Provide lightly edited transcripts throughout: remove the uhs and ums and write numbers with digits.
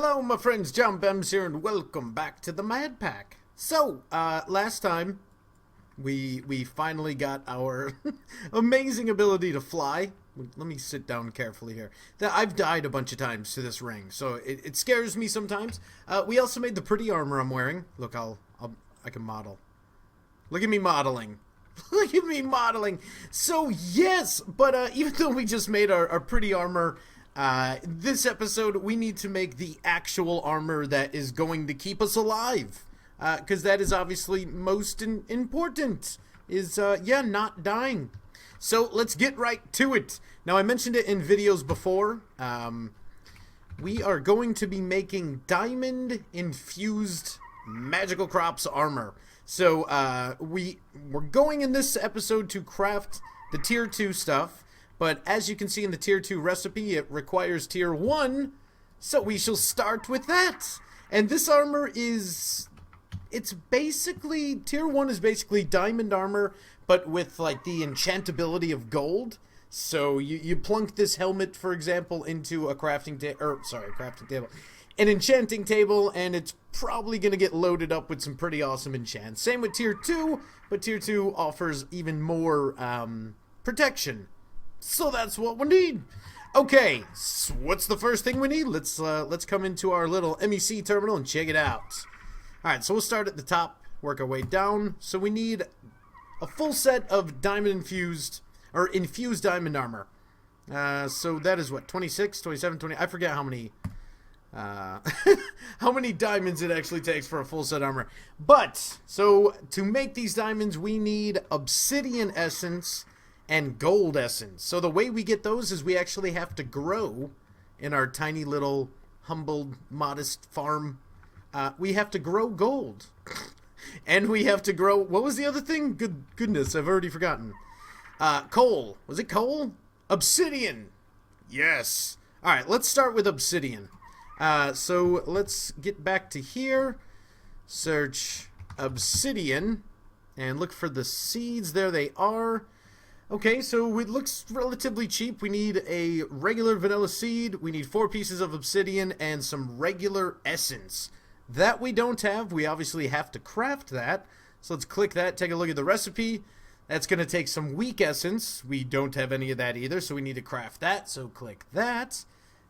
Hello, my friends, John Bems here, and welcome back to the MadPack. So, last time, we finally got our amazing ability to fly. Let me sit down carefully here. I've died a bunch of times to this ring, so it scares me sometimes. We also made the pretty armor I'm wearing. Look, I can model. Look at me modeling. Look at me modeling. So, yes, but even though we just made our pretty armor, this episode, we need to make the actual armor that is going to keep us alive. Because that is obviously most important, is, not dying. So, let's get right to it. Now, I mentioned it in videos before. We are going to be making diamond-infused magical crops armor. So, we're going in this episode to craft the tier 2 stuff. But as you can see in the tier 2 recipe, it requires tier 1, so we shall start with that. And this armor is, it's basically, tier 1 is basically diamond armor, but with like the enchantability of gold. So you plunk this helmet, for example, into a crafting table, an enchanting table, and it's probably going to get loaded up with some pretty awesome enchants. Same with tier 2, but tier 2 offers even more protection. So that's what we need. Okay, so what's the first thing we need? Let's come into our little MEC terminal and check it out. Alright, so we'll start at the top, work our way down. So we need a full set of infused diamond armor. So that is what, 26, 27, 20, I forget how many how many diamonds it actually takes for a full set armor. But, so to make these diamonds, we need obsidian essence and gold essence. So the way we get those is we actually have to grow in our tiny little humble modest farm. We have to grow gold. And we have to grow, what was the other thing? Goodness, I've already forgotten. Coal. Was it coal? Obsidian. Yes. Alright, let's start with obsidian. So let's get back to here. Search obsidian. And look for the seeds. There they are. Okay, so it looks relatively cheap. We need a regular vanilla seed, we need 4 pieces of obsidian, and some regular essence. That we don't have. We obviously have to craft that. So let's click that, take a look at the recipe. That's going to take some weak essence. We don't have any of that either, so we need to craft that. So click that.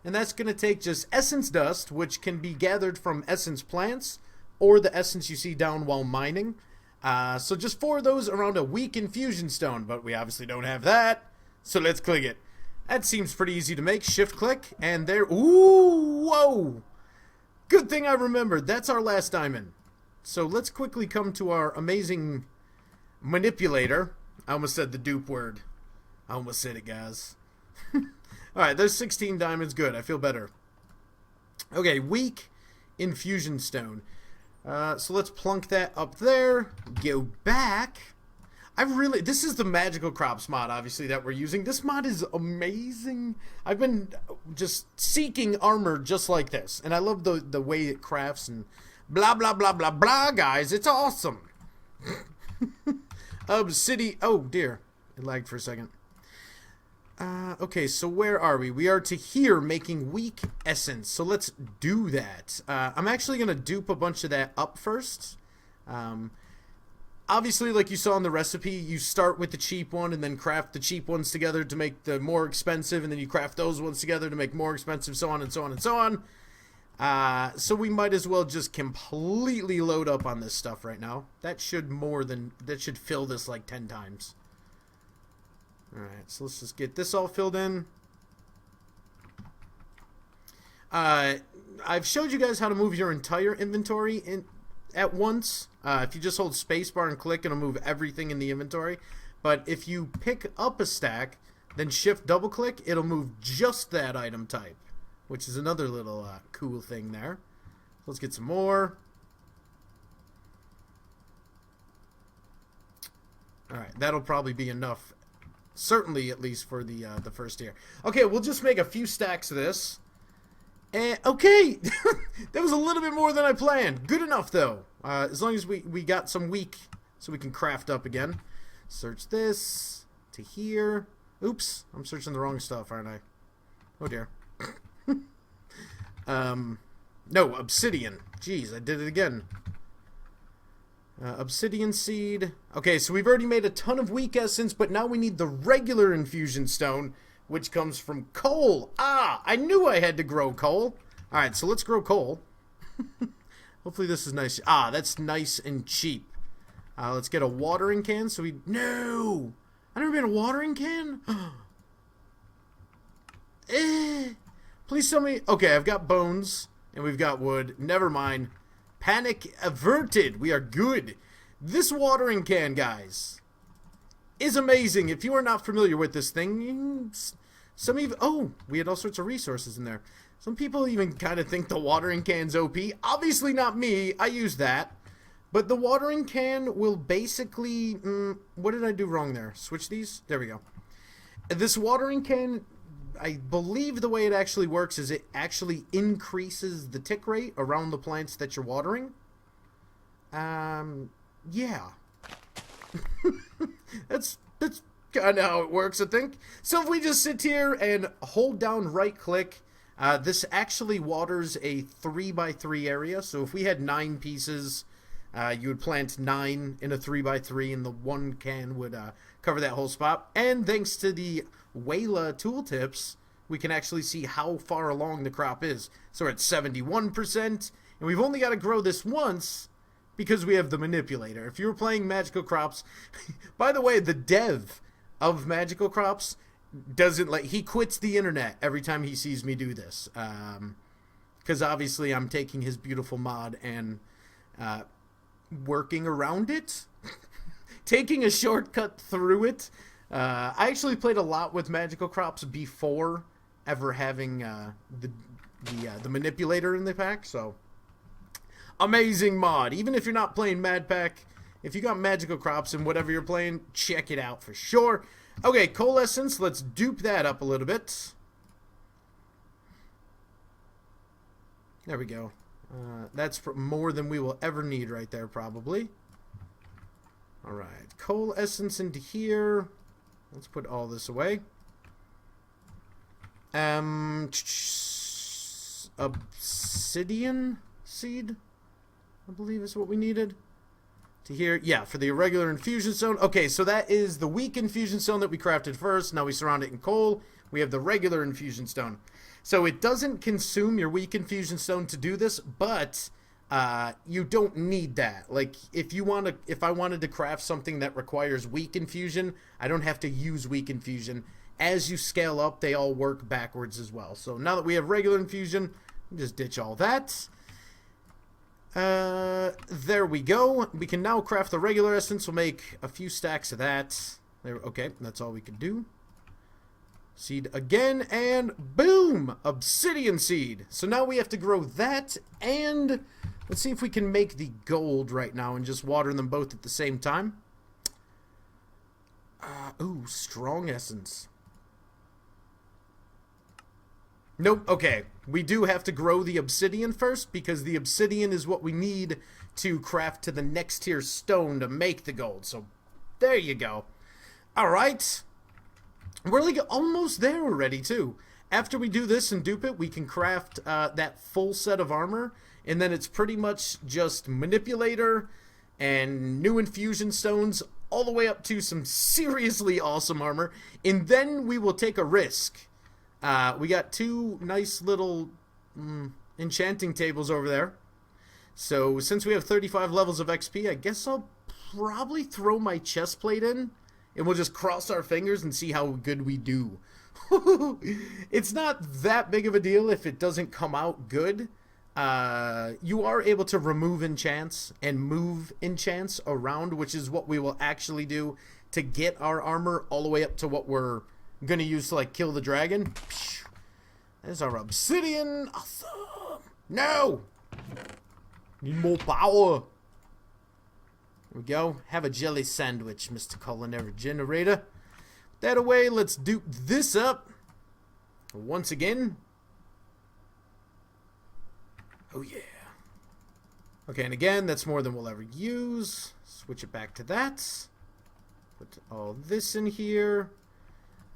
And that's going to take just essence dust, which can be gathered from essence plants, or the essence you see down while mining. So just 4 of those around a weak infusion stone, but we obviously don't have that, so let's click it. That seems pretty easy to make. Shift click, and there, ooh, whoa! Good thing I remembered, that's our last diamond. So let's quickly come to our amazing manipulator. I almost said the dupe word. I almost said it, guys. Alright, there's 16 diamonds, good, I feel better. Okay, weak infusion stone. So let's plunk that up there, go back. This is the magical crops mod, obviously, that we're using. This mod is amazing. I've been just seeking armor just like this, and I love the way it crafts and blah, blah, blah, blah, blah, guys. It's awesome. Obsidian, oh dear, it lagged for a second. Okay, so where are we? We are to here making weak essence. So let's do that. I'm actually going to dupe a bunch of that up first. Obviously, like you saw in the recipe, you start with the cheap one and then craft the cheap ones together to make the more expensive, and then you craft those ones together to make more expensive, so on and so on and so on. So we might as well just completely load up on this stuff right now. That should fill this like 10 times. Alright, so let's just get this all filled in. I've showed you guys how to move your entire inventory at once. If you just hold spacebar and click, it'll move everything in the inventory. But if you pick up a stack, then shift double click, it'll move just that item type, which is another little cool thing there. Let's get some more. Alright, that'll probably be enough. Certainly, at least for the first tier. Okay, we'll just make a few stacks of this. And, okay! That was a little bit more than I planned. Good enough, though. As long as we got some weak, so we can craft up again. Search this to here. Oops, I'm searching the wrong stuff, aren't I? Oh, dear. No, obsidian. Jeez, I did it again. Obsidian seed. Okay, so we've already made a ton of weak essence, but now we need the regular infusion stone, which comes from coal. Ah, I knew I had to grow coal. Alright, so let's grow coal. Hopefully this is nice. Ah, that's nice and cheap. Let's get a watering can so we... No! I never made a watering can? Please tell me... Okay, I've got bones, and we've got wood. Never mind. Panic averted. We are good. This watering can, guys, is amazing. If you are not familiar with this thing, some of you... Oh, we had all sorts of resources in there. Some people even kind of think the watering can's OP. Obviously not me. I use that. But the watering can will basically... what did I do wrong there? Switch these? There we go. This watering can... I believe the way it actually works is it actually increases the tick rate around the plants that you're watering. Yeah. That's kind of how it works, I think. So if we just sit here and hold down right click, this actually waters a 3x3 area. So if we had 9 pieces, you would plant 9 in a 3x3 and the one can would cover that whole spot. And thanks to the Wayla tooltips, we can actually see how far along the crop is. So we're at 71%, and we've only got to grow this once because we have the manipulator. If you were playing Magical Crops, by the way, the dev of Magical Crops doesn't like, he quits the internet every time he sees me do this. Because obviously I'm taking his beautiful mod and working around it. Taking a shortcut through it. I actually played a lot with Magical Crops before ever having the manipulator in the pack, so amazing mod. Even if you're not playing MadPack, if you got Magical Crops and whatever you're playing, check it out for sure. Okay, coalescence, let's dupe that up a little bit. There we go. That's more than we will ever need right there, probably. Alright, coal essence into here. Let's put all this away. Obsidian seed, I believe is what we needed. To here, yeah, for the irregular infusion stone. Okay, so that is the weak infusion stone that we crafted first. Now we surround it in coal. We have the regular infusion stone. So it doesn't consume your weak infusion stone to do this, but... you don't need that. Like, if I wanted to craft something that requires weak infusion, I don't have to use weak infusion. As you scale up, they all work backwards as well. So now that we have regular infusion, just ditch all that. There we go. We can now craft the regular essence. We'll make a few stacks of that. There, okay, that's all we can do. Seed again, and boom! Obsidian seed. So now we have to grow that, and let's see if we can make the gold right now and just water them both at the same time. Ooh, strong essence. Nope, okay. We do have to grow the obsidian first, because the obsidian is what we need to craft to the next tier stone to make the gold. So, there you go. Alright. We're like almost there already, too. After we do this and dupe it, we can craft that full set of armor, and then it's pretty much just manipulator and new infusion stones all the way up to some seriously awesome armor, and then we will take a risk. We got 2 nice little enchanting tables over there. So since we have 35 levels of XP, I guess I'll probably throw my chest plate in, and we'll just cross our fingers and see how good we do. It's not that big of a deal if it doesn't come out good. You are able to remove enchants and move enchants around, which is what we will actually do to get our armor all the way up to what we're going to use to, like, kill the dragon. There's our obsidian. Awesome. No! Need more power. There we go. Have a jelly sandwich, Mr. Culinary Generator. Put that away. Let's dupe this up. Once again. Oh, yeah. Okay, and again, that's more than we'll ever use. Switch it back to that. Put all this in here.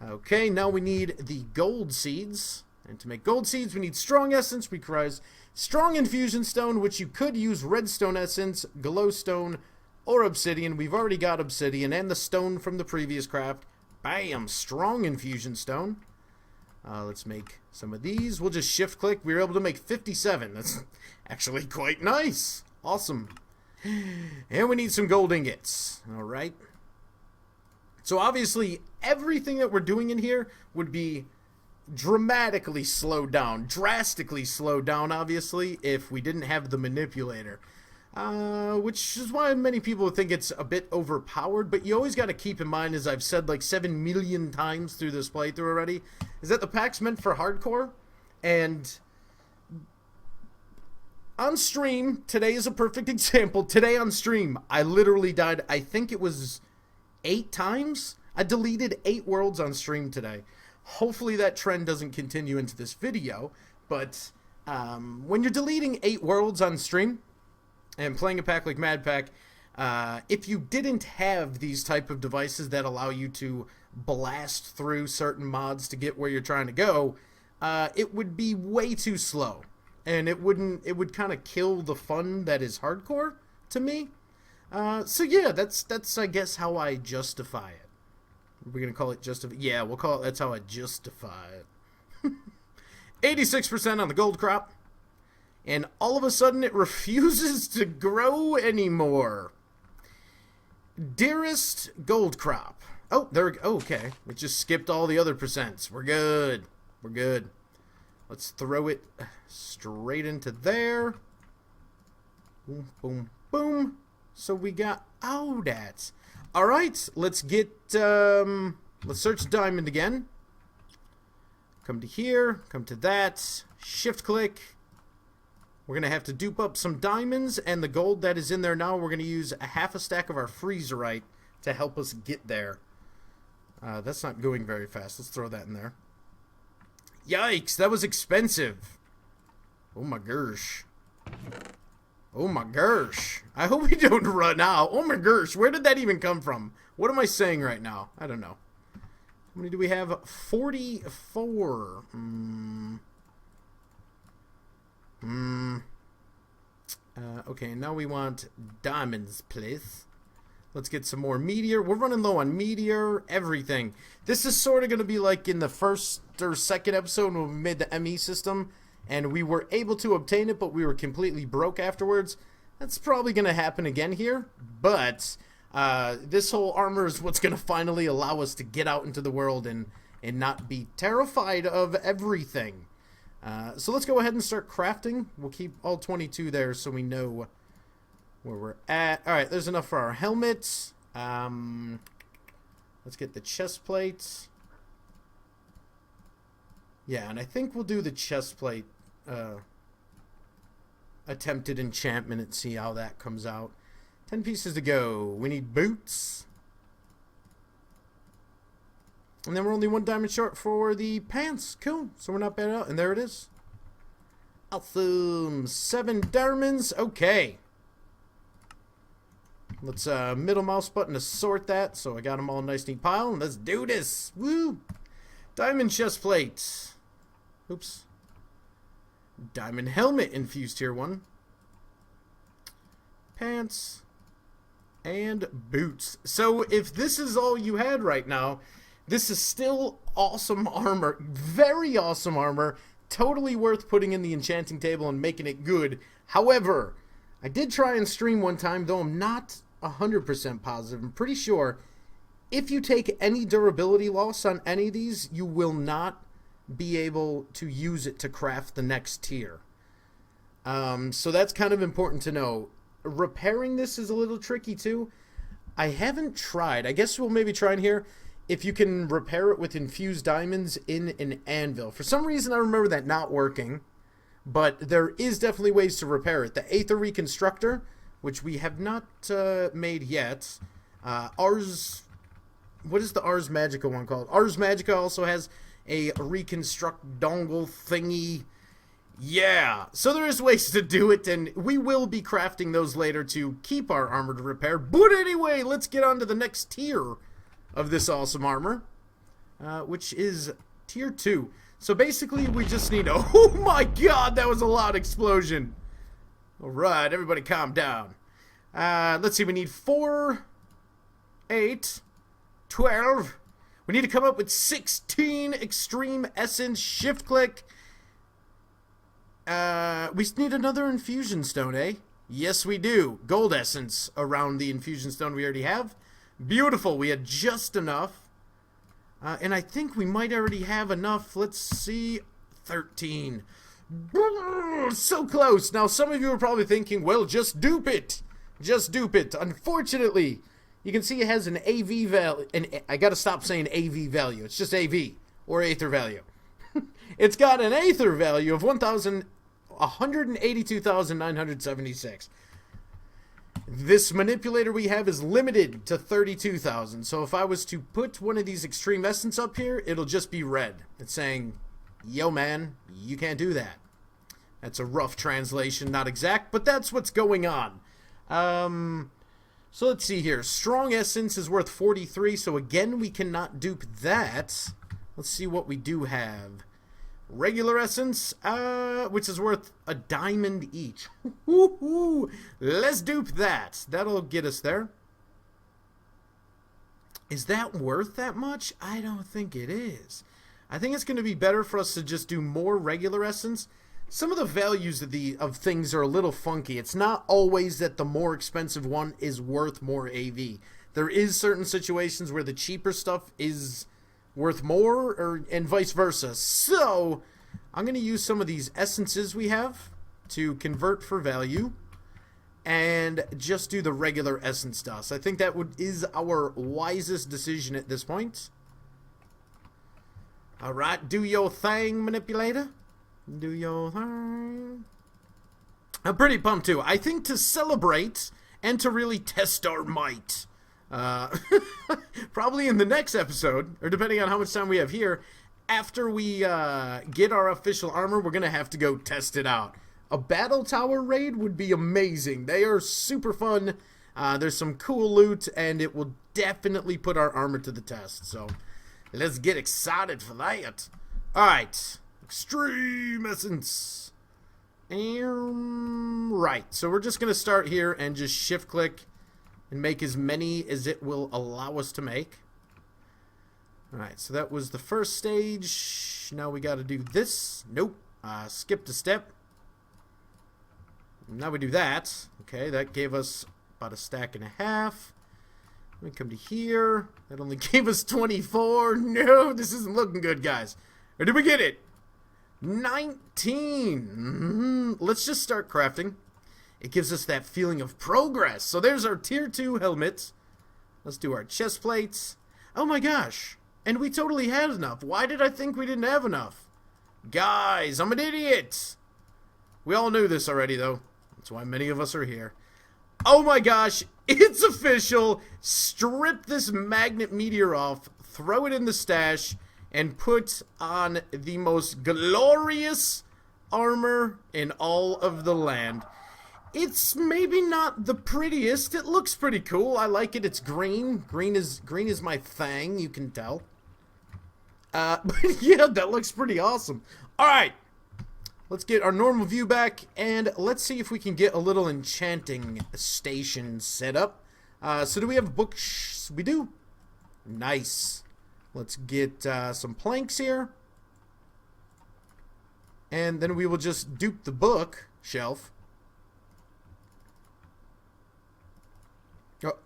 Okay, now we need the gold seeds. And to make gold seeds, we need strong essence. We require strong infusion stone, which you could use redstone essence, glowstone, or obsidian. We've already got obsidian and the stone from the previous craft. Bam! Strong infusion stone. Let's make some of these. We'll just shift click. We were able to make 57. That's actually quite nice. Awesome. And we need some gold ingots. Alright. So obviously, everything that we're doing in here would be drastically slowed down, obviously, if we didn't have the manipulator. Which is why many people think it's a bit overpowered, but you always got to keep in mind, as I've said like 7 million times through this playthrough already, is that the pack's meant for hardcore, and on stream, today is a perfect example. Today on stream, I literally died, I think it was 8 times? I deleted 8 worlds on stream today. Hopefully that trend doesn't continue into this video, but when you're deleting 8 worlds on stream and playing a pack like MadPack, if you didn't have these type of devices that allow you to blast through certain mods to get where you're trying to go, it would be way too slow, and it would kind of kill the fun that is hardcore to me. So yeah, that's I guess how I justify it. We're gonna call it justify. Yeah, we'll call it. That's how I justify it. 86% on the gold crop, and all of a sudden it refuses to grow anymore. Dearest gold crop. Oh, there we go. Okay, we just skipped all the other percents. We're good. We're good. Let's throw it straight into there. Boom, boom, boom. So we got that. All right, let's get, let's search diamond again. Come to here, come to that, shift click. We're going to have to dupe up some diamonds, and the gold that is in there now, we're going to use a half a stack of our freezerite to help us get there. That's not going very fast. Let's throw that in there. Yikes, that was expensive. Oh my gosh. Oh my gosh. I hope we don't run out. Oh my gosh. Where did that even come from? What am I saying right now? I don't know. How many do we have? 44. Okay, now we want diamonds, please. Let's get some more meteor. We're running low on meteor, everything. This is sort of going to be like in the first or second episode when we made the ME system, and we were able to obtain it, but we were completely broke afterwards. That's probably going to happen again here, but this whole armor is what's going to finally allow us to get out into the world and not be terrified of everything. So let's go ahead and start crafting. We'll keep all 22 there so we know where we're at. Alright, there's enough for our helmets. Let's get the chest plates. Yeah, and I think we'll do the chest plate attempted enchantment and see how that comes out. 10 pieces to go. We need boots. And then we're only 1 diamond short for the pants. Cool. So we're not bad out. And there it is. Awesome. 7 diamonds. Okay. Let's middle mouse button to sort that. So I got them all in a nice neat pile. And let's do this. Woo. Diamond chest plate. Oops. Diamond helmet infused tier 1. Pants. And boots. So if this is all you had right now, this is still awesome armor. Very awesome armor. Totally worth putting in the enchanting table and making it good. However, I did try and stream one time, though I'm not 100% positive. I'm pretty sure if you take any durability loss on any of these, you will not be able to use it to craft the next tier. So that's kind of important to know. Repairing this is a little tricky too. I haven't tried. I guess we'll maybe try in here if you can repair it with infused diamonds in an anvil. For some reason I remember that not working, but there is definitely ways to repair it. The Aether Reconstructor, which we have not made yet. Ars, what is the Ars Magica one called? Ars Magica also has a reconstruct dongle thingy. Yeah, so there is ways to do it, and we will be crafting those later to keep our armor to repair. But anyway, let's get on to the next tier of this awesome armor, which is tier 2. So basically, we just need... Oh my god, that was a loud explosion. Alright, everybody calm down. Let's see, we need 4, 8, 12. We need to come up with 16 extreme essence. Shift click. We need another infusion stone, eh? Yes, we do. Gold essence around the infusion stone we already have. Beautiful. We had just enough. And I think we might already have enough. Let's see. 13. So close. Now, some of you are probably thinking, well, just dupe it. Just dupe it. Unfortunately, you can see it has an AV value. And I got to stop saying AV value. It's just AV or Aether value. It's got an Aether value of 182,976. This manipulator we have is limited to 32,000. So if I was to put one of these extreme essence up here, it'll just be red. It's saying, yo man, you can't do that. That's a rough translation, not exact, but that's what's going on. So let's see here. Strong essence is worth 43, so again, we cannot dupe that. Let's see what we do have. Regular essence, which is worth a diamond each. Let's dupe that. That'll get us there. Is that worth that much? I don't think it is. I think it's going to be better for us to just do more regular essence. Some of the values of things are a little funky. It's not always that the more expensive one is worth more AV. There is certain situations where the cheaper stuff is worth more, and vice versa. So I'm going to use some of these essences we have to convert for value and just do the regular essence dust. I think that is our wisest decision at this point. Alright, do your thing, manipulator. Do your thing. I'm pretty pumped too. I think to celebrate and to really test our might, probably in the next episode, or depending on how much time we have here, after we get our official armor, we're going to have to go test it out. A battle tower raid would be amazing. They are super fun. There's some cool loot, and it will definitely put our armor to the test. So let's get excited for that. Alright, extreme essence. Right, so we're just going to start here and just shift click and make as many as it will allow us to make. Alright, so that was the first stage. Now we got to do this. Nope. Skipped a step. Now we do that. Okay, that gave us about a stack and a half. Let me come to here. That only gave us 24. No, this isn't looking good, guys. Or did we get it? 19. Let's just start crafting. It gives us that feeling of progress. So there's our tier 2 helmet. Let's do our chest plates. Oh my gosh. And we totally had enough. Why did I think we didn't have enough? Guys, I'm an idiot. We all knew this already, though. That's why many of us are here. Oh my gosh, it's official. Strip this magnet meteor off, throw it in the stash, and put on the most glorious armor in all of the land. It's maybe not the prettiest. It looks pretty cool. I like it. It's green. Green is my thing, you can tell. But yeah, that looks pretty awesome. Alright. Let's get our normal view back, and let's see if we can get a little enchanting station set up. So do we have books? We do. Nice. Let's get some planks here. And then we will just dupe the book shelf.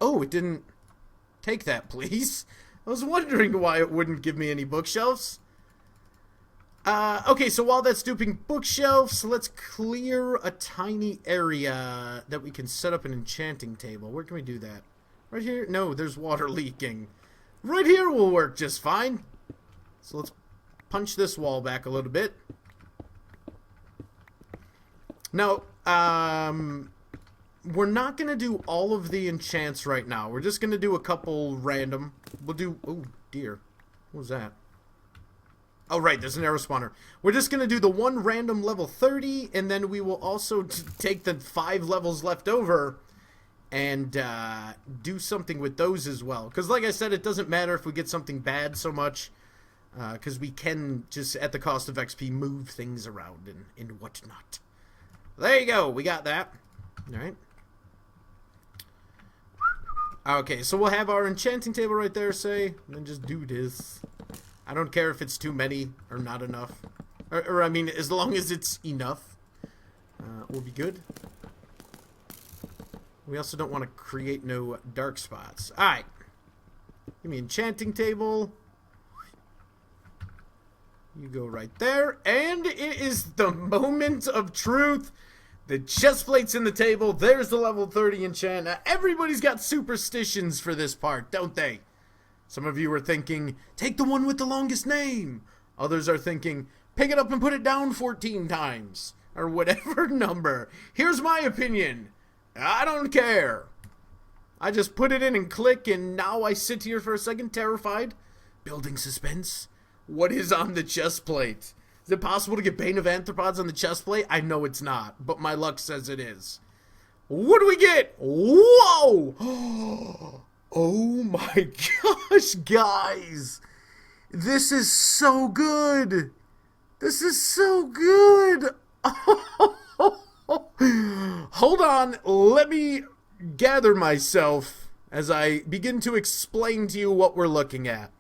Oh, it didn't take that, please. I was wondering why it wouldn't give me any bookshelves. Okay, so while that's duping bookshelves, let's clear a tiny area that we can set up an enchanting table. Where can we do that? Right here? No, there's water leaking. Right here will work just fine. So let's punch this wall back a little bit. Now, we're not going to do all of the enchants right now. We're just going to do a couple random. We'll do... Oh, dear. What was that? Oh, right, there's an arrow spawner. We're just going to do the one random level 30, and then we will also take the 5 levels left over and do something with those as well. Because like I said, it doesn't matter if we get something bad so much. because we can just, at the cost of XP, move things around and whatnot. There you go. We got that. All right. Okay, so we'll have our enchanting table right there, say, and then just do this. I don't care if it's too many or not enough. Or I mean, as long as it's enough, we'll be good. We also don't want to create no dark spots. Alright. Give me enchanting table. You go right there. And it is the moment of truth. The chest plate's in the table. There's the level 30 enchant. Now, everybody's got superstitions for this part, don't they? Some of you are thinking, take the one with the longest name. Others are thinking, pick it up and put it down 14 times. Or whatever number. Here's my opinion. I don't care. I just put it in and click, and now I sit here for a second terrified. Building suspense. What is on the chest plate? Is it possible to get Bane of Arthropods on the chest plate? I know it's not, but my luck says it is. What do we get? Whoa! Oh my gosh, guys! This is so good! This is so good! Hold on, let me gather myself as I begin to explain to you what we're looking at.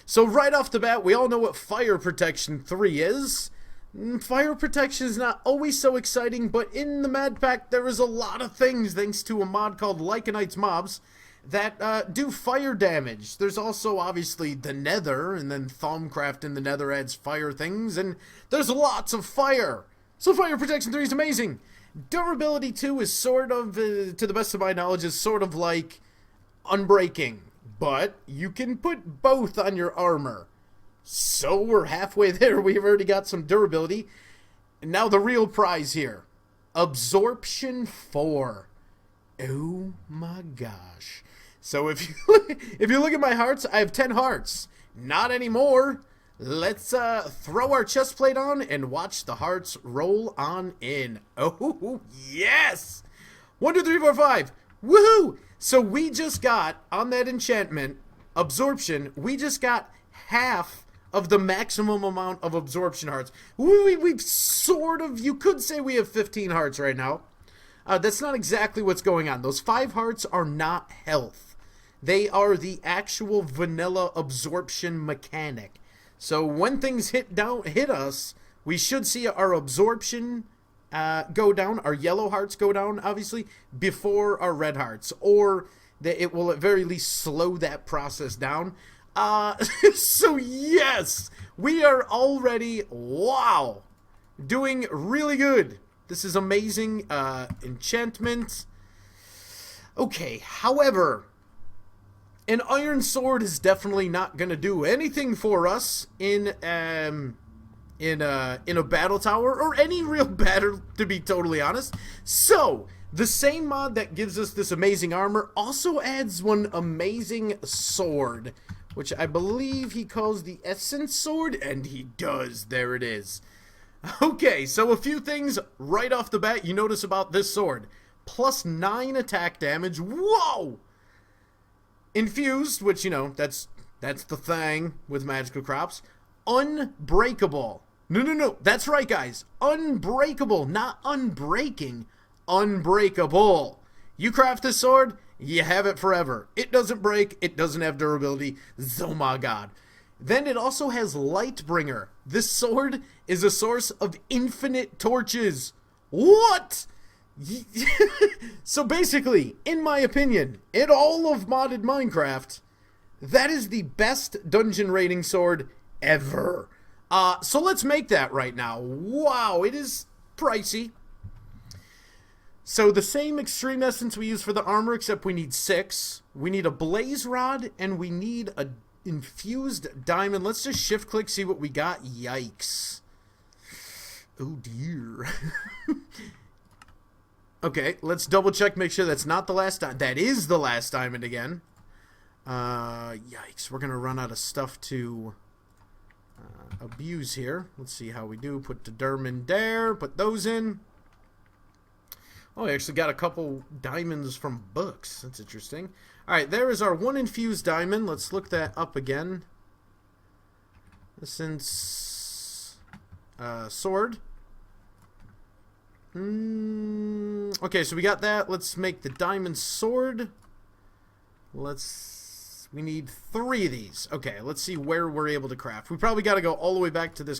So right off the bat, we all know what Fire Protection 3 is. Fire Protection is not always so exciting, but in the MadPack, there is a lot of things, thanks to a mod called Lycanite's Mobs, that do fire damage. There's also, obviously, the Nether, and then Thaumcraft in the Nether adds fire things, and there's lots of fire. So Fire Protection 3 is amazing. Durability 2 is sort of, to the best of my knowledge, is sort of like Unbreaking. But you can put both on your armor. So we're halfway there. We've already got some durability. And now the real prize here. Absorption 4. Oh my gosh. So if you look at my hearts, I have 10 hearts. Not anymore. Let's throw our chest plate on and watch the hearts roll on in. Oh, yes! 1, 2, 3, 4, 5. Woohoo! So we just got, on that enchantment, absorption, we just got half of the maximum amount of absorption hearts. We've sort of, you could say we have 15 hearts right now. That's not exactly what's going on. Those 5 hearts are not health. They are the actual vanilla absorption mechanic. So when things hit us, we should see our absorption go down, our yellow hearts go down, obviously, before our red hearts, or that it will at very least slow that process down. So yes, we are already, wow, doing really good. This is amazing. Enchantment. Okay, however, an iron sword is definitely not going to do anything for us in a battle tower, or any real battle, to be totally honest. So the same mod that gives us this amazing armor also adds one amazing sword, which I believe he calls the Essence Sword, and he does. There it is. Okay, so a few things right off the bat you notice about this sword. Plus 9 attack damage. Whoa! Infused, which, you know, that's the thing with magical crops. Unbreakable. No, that's right, guys. Unbreakable, not unbreaking. Unbreakable. You craft this sword, you have it forever. It doesn't break, it doesn't have durability. Oh my god. Then it also has Lightbringer. This sword is a source of infinite torches. What? So basically, in my opinion, in all of modded Minecraft, that is the best dungeon raiding sword ever. So let's make that right now. Wow, it is pricey. So the same extreme essence we use for the armor, except we need 6. We need a blaze rod, and we need a infused diamond. Let's just shift click, see what we got. Yikes. Oh dear. Okay, let's double check, make sure that's not the last diamond. That is the last diamond again. Yikes, we're gonna run out of stuff to abuse here. Let's see how we do. Put the diamond there, put those in. Oh, I actually got a couple diamonds from books. That's interesting. Alright, there is our 1 infused diamond. Let's look that up again. Essence. Sword. Okay, so we got that. Let's make the diamond sword. We need 3 of these. Okay, let's see where we're able to craft. We probably got to go all the way back to this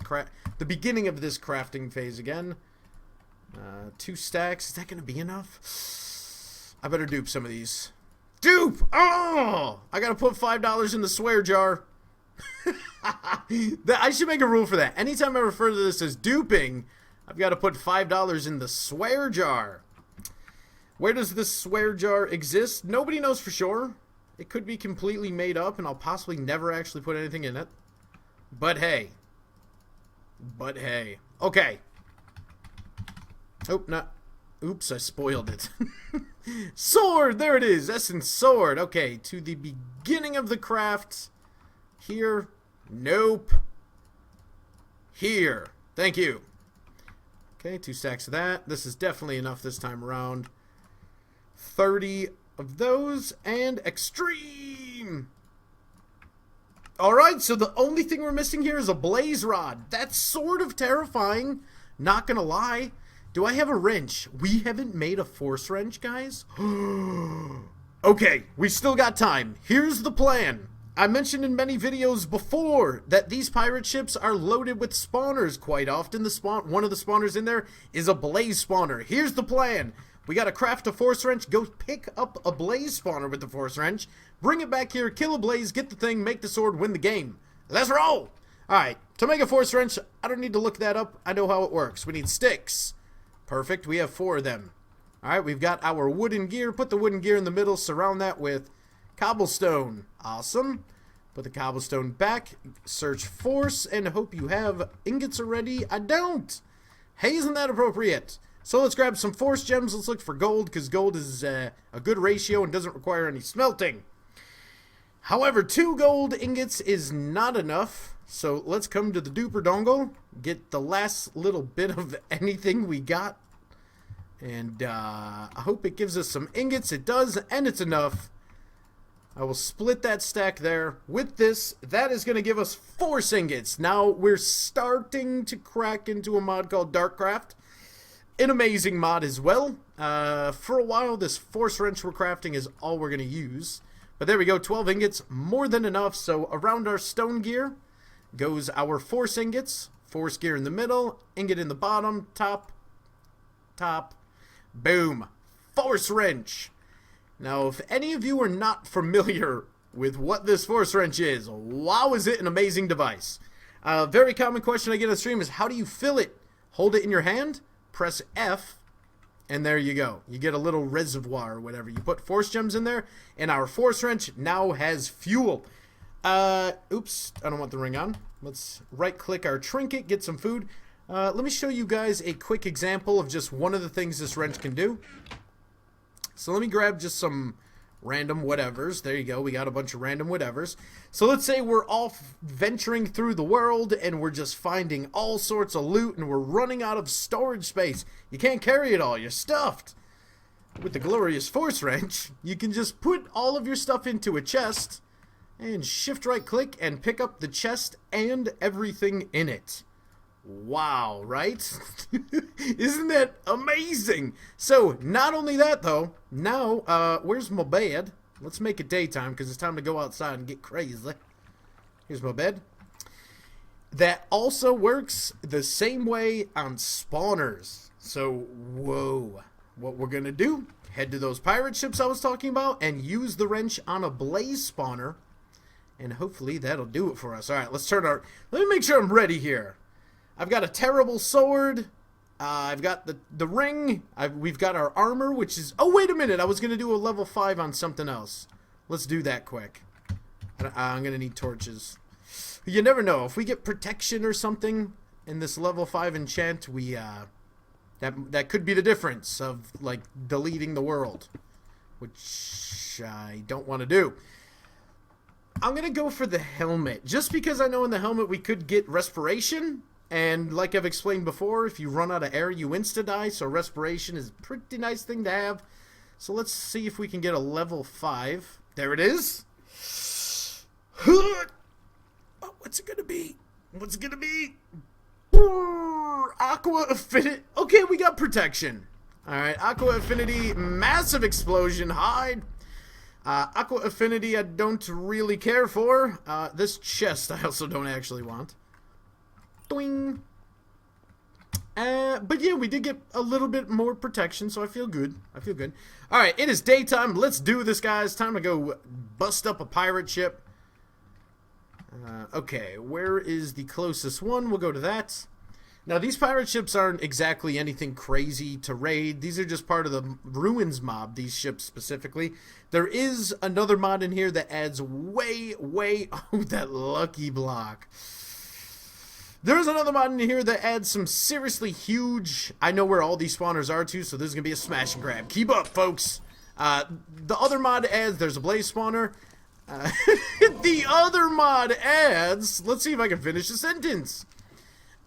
the beginning of this crafting phase again. 2 stacks. Is that going to be enough? I better dupe some of these. Dupe! Oh! I got to put $5 in the swear jar. I should make a rule for that. Anytime I refer to this as duping, I've got to put $5 in the swear jar. Where does this swear jar exist? Nobody knows for sure. It could be completely made up, and I'll possibly never actually put anything in it. But hey. Okay. Oh, no. Oops, I spoiled it. Sword! There it is. Essence sword. Okay, to the beginning of the craft. Here. Nope. Here. Thank you. Okay, 2 stacks of that. This is definitely enough this time around. 30 of those, and extreme! Alright, so the only thing we're missing here is a blaze rod. That's sort of terrifying, not gonna lie. Do I have a wrench? We haven't made a force wrench, guys? Okay, we still got time. Here's the plan. I mentioned in many videos before that these pirate ships are loaded with spawners. Quite often, one of the spawners in there is a blaze spawner. Here's the plan. We gotta craft a force wrench, go pick up a blaze spawner with the force wrench, bring it back here, kill a blaze, get the thing, make the sword, win the game. Let's roll! Alright, to make a force wrench, I don't need to look that up. I know how it works. We need sticks. Perfect, we have 4 of them. Alright, we've got our wooden gear. Put the wooden gear in the middle, surround that with cobblestone. Awesome. Put the cobblestone back, search force, and hope you have ingots already. I don't! Hey, isn't that appropriate? So let's grab some force gems. Let's look for gold, because gold is a good ratio and doesn't require any smelting. However, 2 gold ingots is not enough. So let's come to the duper dongle, get the last little bit of anything we got. And I hope it gives us some ingots. It does, and it's enough. I will split that stack there. With this, that is going to give us 4 ingots. Now we're starting to crack into a mod called Darkcraft. An amazing mod as well. For a while, this force wrench we're crafting is all we're going to use. But there we go, 12 ingots, more than enough. So around our stone gear goes our force ingots. Force gear in the middle, ingot in the bottom, top. Boom. Force wrench. Now, if any of you are not familiar with what this force wrench is, wow, is it an amazing device. A very common question I get on stream is, how do you fill it? Hold it in your hand, press F, and there you go. You get a little reservoir or whatever. You put force gems in there, and our force wrench now has fuel. Oops, I don't want the ring on. Let's right-click our trinket, get some food. Let me show you guys a quick example of just one of the things this wrench can do. So let me grab just some random whatevers. There you go. We got a bunch of random whatevers. So let's say we're off venturing through the world and we're just finding all sorts of loot and we're running out of storage space. You can't carry it all. You're stuffed. With the glorious force wrench, you can just put all of your stuff into a chest and shift right click and pick up the chest and everything in it. Wow, right? Isn't that amazing? So, not only that, though, now, where's my bed? Let's make it daytime, because it's time to go outside and get crazy. Here's my bed. That also works the same way on spawners. So, whoa. What we're going to do, head to those pirate ships I was talking about, and use the wrench on a blaze spawner, and hopefully that'll do it for us. Alright, let's turn our... Let me make sure I'm ready here. I've got a terrible sword. I've got the ring. We've got our armor, which is... Oh, wait a minute. I was going to do a level 5 on something else. Let's do that quick. I'm going to need torches. You never know. If we get protection or something in this level 5 enchant, we... That could be the difference of, like, deleting the world. Which I don't want to do. I'm going to go for the helmet. Just because I know in the helmet we could get respiration... And like I've explained before, if you run out of air, you insta-die, so respiration is a pretty nice thing to have. So let's see if we can get a level 5. There it is. Oh, what's it going to be? What's it gonna be? Aqua Affinity. Okay, we got protection. Alright, Aqua Affinity, massive explosion, hide. Aqua Affinity I don't really care for. This chest I also don't actually want. Doing. But yeah, we did get a little bit more protection, so I feel good. I feel good. Alright, it is daytime. Let's do this, guys. Time to go bust up a pirate ship. Okay, where is the closest one? We'll go to that. Now, these pirate ships aren't exactly anything crazy to raid. These are just part of the ruins mob, these ships specifically. There is another mod in here that adds way... Oh, that lucky block. There is another mod in here that adds some seriously huge... I know where all these spawners are, too, so this is going to be a smash and grab. Keep up, folks. The other mod adds... There's a blaze spawner. The other mod adds... Let's see if I can finish the sentence.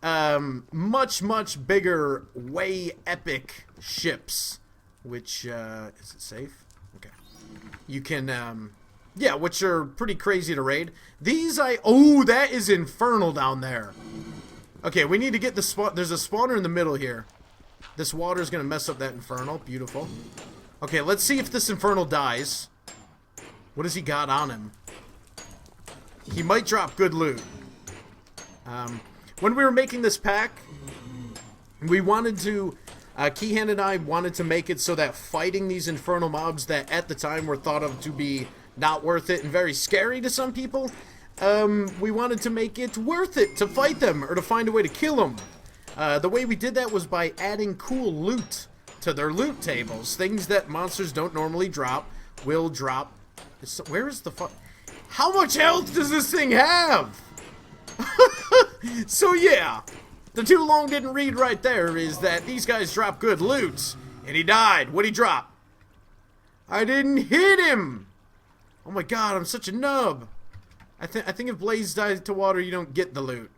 Much bigger, way epic ships. Which, is it safe? Okay. You can, yeah, which are pretty crazy to raid. These oh, that is infernal down there. Okay, we need to get the spawn. There's a spawner in the middle here. This water is gonna mess up that infernal. Beautiful. Okay, let's see if this infernal dies. What has he got on him? He might drop good loot. When we were making this pack, we wanted to, Keyhand and I wanted to make it so that fighting these infernal mobs that at the time were thought of to be not worth it and very scary to some people, we wanted to make it worth it to fight them or to find a way to kill them. The way we did that was by adding cool loot to their loot tables. Things that monsters don't normally drop will drop. Where is the How much health does this thing have? So yeah, the too long didn't read right there is that these guys drop good loot. And he died. What'd he drop? I didn't hit him! Oh my god, I'm such a nub. I think if Blaze dies to water, you don't get the loot.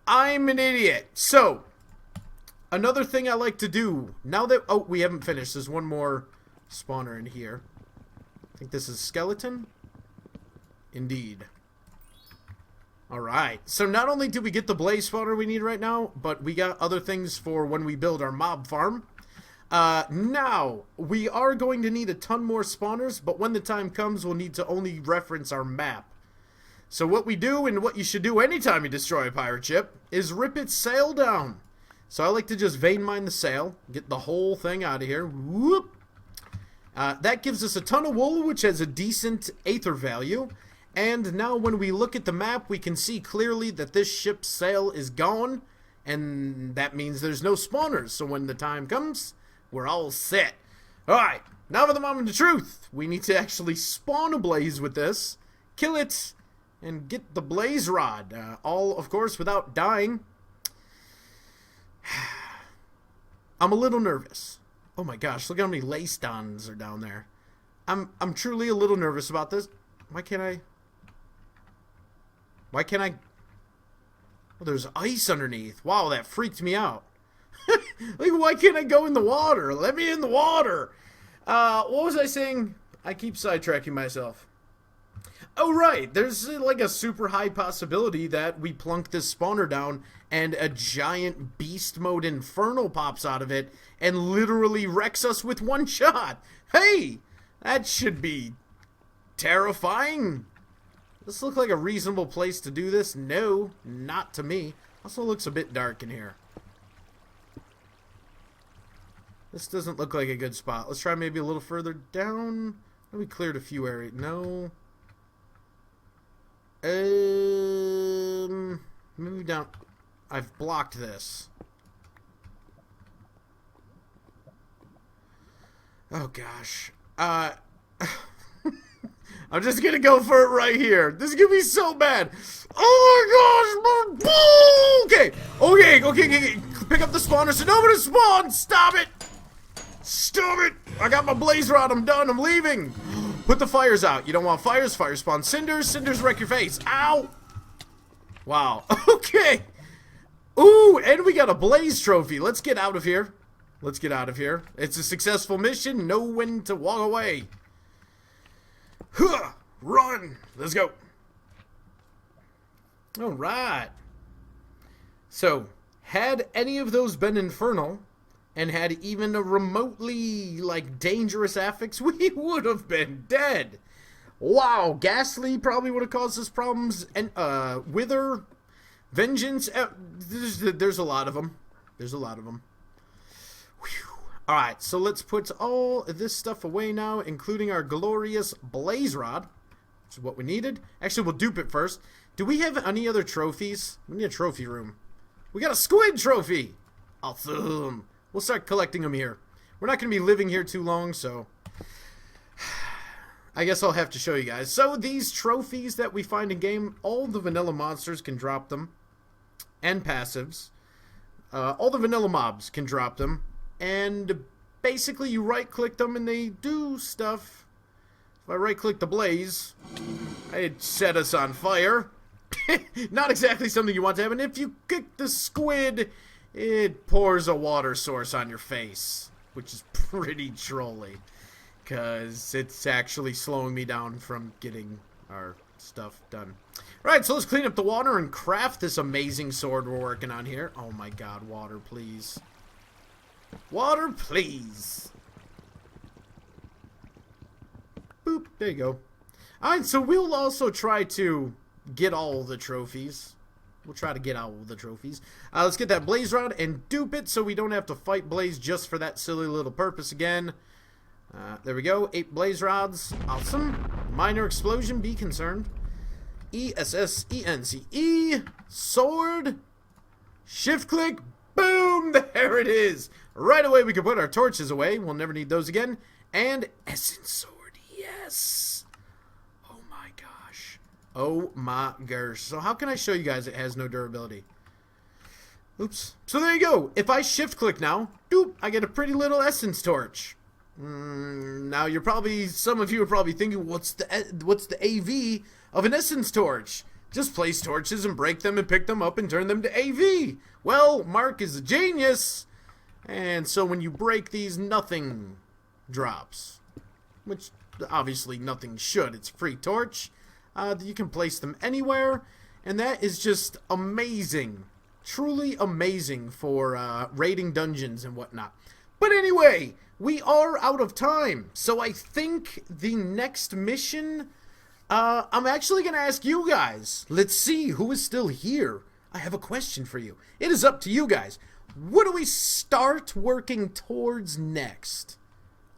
I'm an idiot. So, another thing I like to do, now that... Oh, we haven't finished. There's one more spawner in here. I think this is skeleton. Indeed. Alright, so not only do we get the blaze spawner we need right now, but we got other things for when we build our mob farm. Now, we are going to need a ton more spawners, but when the time comes, we'll need to only reference our map. So what we do, and what you should do anytime you destroy a pirate ship, is rip its sail down. So I like to just vein mine the sail, get the whole thing out of here. Whoop! That gives us a ton of wool, which has a decent aether value. And now when we look at the map, we can see clearly that this ship's sail is gone. And that means there's no spawners. So when the time comes, we're all set. Alright, now for the moment of truth. We need to actually spawn a blaze with this, kill it, and get the blaze rod. All, of course, without dying. I'm a little nervous. Oh my gosh, look how many lace dons are down there. I'm truly a little nervous about this. Why can't I... Oh, there's ice underneath. Wow, that freaked me out. Like, why can't I go in the water? Let me in the water. What was I saying? I keep sidetracking myself. Oh, right. There's like a super high possibility that we plunk this spawner down and a giant beast mode infernal pops out of it and literally wrecks us with one shot. Hey, that should be terrifying. This looks like a reasonable place to do this. No, not to me. Also looks a bit dark in here. This doesn't look like a good spot. Let's try maybe a little further down. We cleared a few areas. No. Maybe down. I've blocked this. Oh gosh. I'm just gonna go for it right here. This is gonna be so bad. Oh my gosh! Okay. Pick up the spawner so nobody spawns. Stop it! Stop it! I got my blaze rod. I'm done. I'm leaving. Put the fires out. You don't want fires. Fires spawn cinders. Cinders wreck your face. Ow! Wow. Okay. Ooh, and we got a blaze trophy. Let's get out of here. Let's get out of here. It's a successful mission. Know when to walk away. Huh, run! Let's go. Alright. So, had any of those been infernal, and had even a remotely, like, dangerous affix, we would have been dead. Wow, Ghastly probably would have caused us problems, and, Wither, Vengeance, there's a lot of them. There's a lot of them. Alright, so let's put all this stuff away now, including our glorious Blaze Rod, which is what we needed. Actually, we'll dupe it first. Do we have any other trophies? We need a trophy room. We got a squid trophy! Awesome. We'll start collecting them here. We're not going to be living here too long, so I guess I'll have to show you guys. So these trophies that we find in game, all the vanilla monsters can drop them, and passives. All the vanilla mobs can drop them, and basically you right-click them and they do stuff. If I right-click the blaze, it set us on fire. Not exactly something you want to happen. If you kick the squid, it pours a water source on your face, which is pretty trolly, because it's actually slowing me down from getting our stuff done. Right, so let's clean up the water and craft this amazing sword we're working on here. Oh my god, water, please. Water, please. Boop, there you go. Alright, so we'll also try to get all the trophies. We'll try to get all the trophies. Let's get that Blaze Rod and dupe it so we don't have to fight Blaze just for that silly little purpose again. There we go. 8 Blaze Rods. Awesome. Minor Explosion, be concerned. ESSENCE. Sword. Shift click. Boom! There it is. Right away we can put our torches away. We'll never need those again. And Essence Sword. Yes. Oh my gosh. Oh my gosh. So how can I show you guys it has no durability? Oops. So there you go. If I shift click now, doop, I get a pretty little essence torch. Now you're probably, some of you are probably thinking, what's the AV of an essence torch? Just place torches and break them and pick them up and turn them to AV. Well, Mark is a genius, and so when you break these, nothing drops, which obviously nothing should. It's a free torch. You can place them anywhere, and that is just amazing, truly amazing for raiding dungeons and whatnot. But anyway, we are out of time, so I think the next mission, I'm actually going to ask you guys. Let's see who is still here. I have a question for you. It is up to you guys. What do we start working towards next?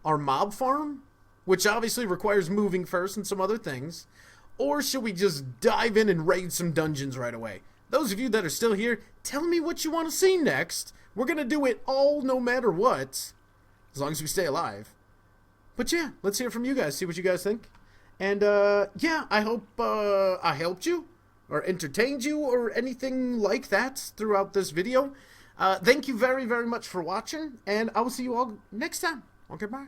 Our mob farm, which obviously requires moving first and some other things, or should we just dive in and raid some dungeons right away? Those of you that are still here, tell me what you want to see next. We're going to do it all no matter what, as long as we stay alive. But yeah, let's hear from you guys, see what you guys think. And yeah, I hope I helped you, or entertained you, or anything like that throughout this video. Thank you very, very much for watching, and I will see you all next time. Okay, bye.